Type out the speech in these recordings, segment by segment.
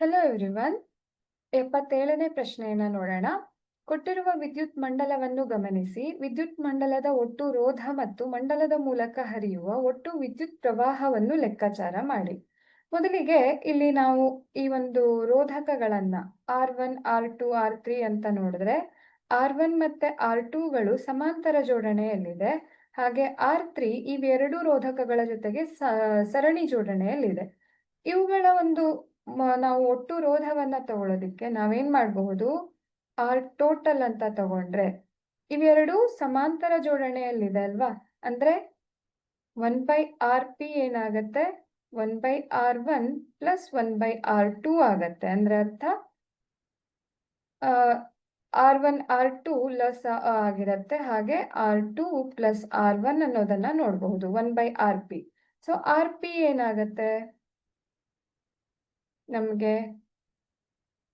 Hello everyone. 77ನೇ ಪ್ರಶ್ನೆಯನ್ನ ನೋಡೋಣ. ಕೊಟ್ಟಿರುವ ವಿದ್ಯುತ್ ಮಂಡಲವನ್ನು ಗಮನಿಸಿ. ವಿದ್ಯುತ್ ಮಂಡಲದ ಒಟ್ಟು ರೋಧ ಮತ್ತು ಮಂಡಲದ ಮೂಲಕ ಹರಿಯುವ ಒಟ್ಟು ವಿದ್ಯುತ್ ಪ್ರವಾಹವನ್ನು ಲೆಕ್ಕಾಚಾರ ಮಾಡಿ. ಮೊದಲಿಗೆ ಇಲ್ಲಿ ನಾವು ಈ ಒಂದು ರೋಧಕಗಳನ್ನ R1, R2, R3 ಅಂತ ನೋಡಿದ್ರೆ R1 ಮತ್ತೆ R2ಗಳು ಸಮಾಂತರ ಜೋಡಣೆಯಲ್ಲಿದೆ. ಹಾಗೆ R3 ಇವೆರಡು ರೋಧಕಗಳ ಜೊತೆಗೆ ಸರಣಿ ಜೋಡಣೆಯಲ್ಲಿದೆ. ಇವುಗಳ ಒಂದು ನಾವು ಒಟ್ಟು ರೋಧವನ್ನ ತಗೊಳ್ಳೋದಿಕ್ಕೆ ನಾವೇನ್ ಮಾಡಬಹುದು, ಆರ್ ಟೋಟಲ್ ಅಂತ ತಗೊಂಡ್ರೆ ಇವೆರಡು ಸಮಾಂತರ ಜೋಡಣೆಯಲ್ಲಿದೆ ಅಲ್ವಾ, ಅಂದ್ರೆ 1/RP ಏನಾಗತ್ತೆ, 1/R1 ಪ್ಲಸ್ 1/R2 ಆಗತ್ತೆ. ಅಂದ್ರೆ ಅರ್ಥ R1 R2 ಲಸ್ ಆಗಿರತ್ತೆ. ಹಾಗೆ R2 ಪ್ಲಸ್ R1 ಅನ್ನೋದನ್ನ ನೋಡಬಹುದು 1/RP. ಸೊ RP ಏನಾಗತ್ತೆ, ನಮಗೆ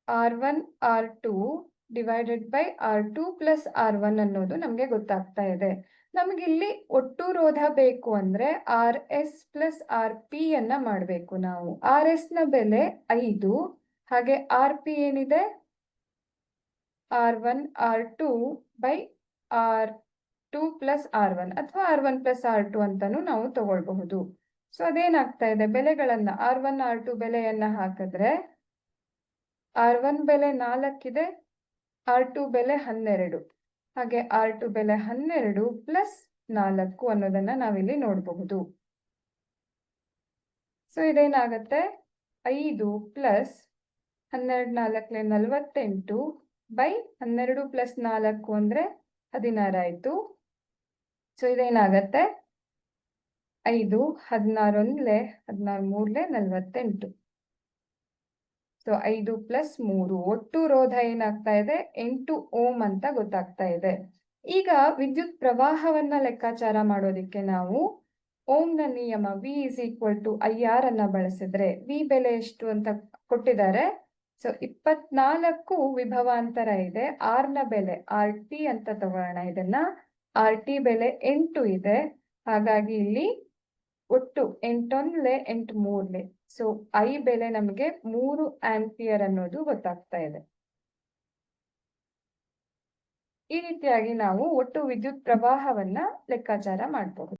R1 R2 divided by R2 plus R1 ಅನ್ನೋದು ನಮಗೆ ಗೊತ್ತಾಗ್ತಾ ಇದೆ. ನಮಗಿಲ್ಲಿ ಒಟ್ಟು ರೋಧ ಬೇಕು ಅಂದ್ರೆ RS ಪ್ಲಸ್ RP ಅನ್ನ ಮಾಡಬೇಕು ನಾವು. RS ನ ಬೆಲೆ 5, ಹಾಗೆ RP ಏನಿದೆ R1 R2 by R2 plus R1 ಅಥವಾ R1 ಪ್ಲಸ್ R2 ಅಂತಾನು ನಾವು ತಗೊಳ್ಬಹುದು. ಸೊ ಅದೇನಾಗ್ತಾ ಇದೆ, ಬೆಲೆಗಳನ್ನ R1 R2 ಬೆಲೆಯನ್ನ ಹಾಕಿದ್ರೆ R1 ಬೆಲೆ 4 ಇದೆ, R2 ಬೆಲೆ 12, ಹಾಗೆ R2 ಬೆಲೆ 12 ಪ್ಲಸ್ 4 ಅನ್ನೋದನ್ನ ನಾವಿಲ್ಲಿ ನೋಡಬಹುದು. ಸೊ ಇದೇನಾಗತ್ತೆ, 5 ಪ್ಲಸ್ 12 4 48 ಬೈ 12 ಪ್ಲಸ್ 4 ಅಂದ್ರೆ 16 ಆಯ್ತು. ಸೊ ಇದೇನಾಗತ್ತೆ, 5 16 16 48. ಸೊ 5 ಪ್ಲಸ್ 3 ಒಟ್ಟು ರೋಧ ಏನಾಗ್ತಾ ಇದೆ, 8 ಓಮ್ ಅಂತ ಗೊತ್ತಾಗ್ತಾ ಇದೆ. ಈಗ ವಿದ್ಯುತ್ ಪ್ರವಾಹವನ್ನ ಲೆಕ್ಕಾಚಾರ ಮಾಡೋದಿಕ್ಕೆ ನಾವು ಓಮ್ನ ನಿಯಮ V = IR ಅನ್ನ ಬಳಸಿದ್ರೆ, V ಬೆಲೆ ಎಷ್ಟು ಅಂತ ಕೊಟ್ಟಿದ್ದಾರೆ. ಸೊ 24 ವಿಭವಾಂತರ ಇದೆ. R ನ ಬೆಲೆ RT ಅಂತ ತಗೊಳ್ಳೋಣ. ಇದನ್ನ RT ಬೆಲೆ 8 ಇದೆ. ಹಾಗಾಗಿ ಇಲ್ಲಿ ಒಟ್ಟು 8 8 3. ಸೊ I ಬೆಲೆ ನಮಗೆ 3 ಆಂಪಿಯರ್ ಅನ್ನೋದು ಗೊತ್ತಾಗ್ತಾ ಇದೆ. ಈ ರೀತಿಯಾಗಿ ನಾವು ಒಟ್ಟು ವಿದ್ಯುತ್ ಪ್ರವಾಹವನ್ನ ಲೆಕ್ಕಾಚಾರ ಮಾಡಬಹುದು.